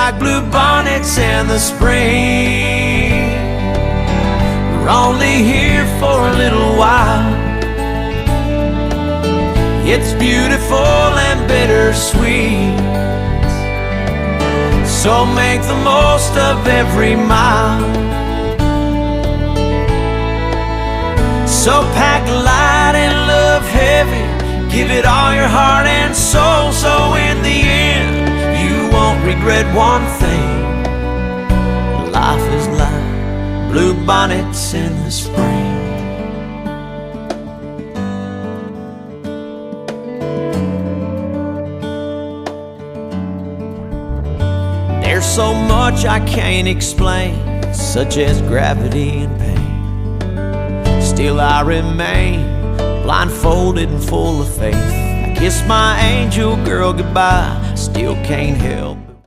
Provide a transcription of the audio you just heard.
like blue bonnets in the spring. We're only here for a little while. It's beautiful and bittersweet, so make the most of every mile. So pack light and love heavy, give it all your heart and soul, so in the end you won't regret one thing. Life is like blue bonnets in the spring. There's so much I can't explain, such as gravity and pain. Still I remain blindfolded and full of faith. I kiss my angel girl goodbye, still can't help